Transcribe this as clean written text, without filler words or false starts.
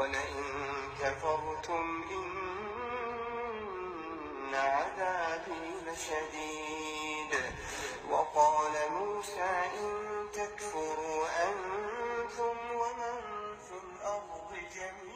ولئن كفرتم إن عذابي لشديد. وقال موسى إن تكفروا أنتم ومن في الأرض جميعا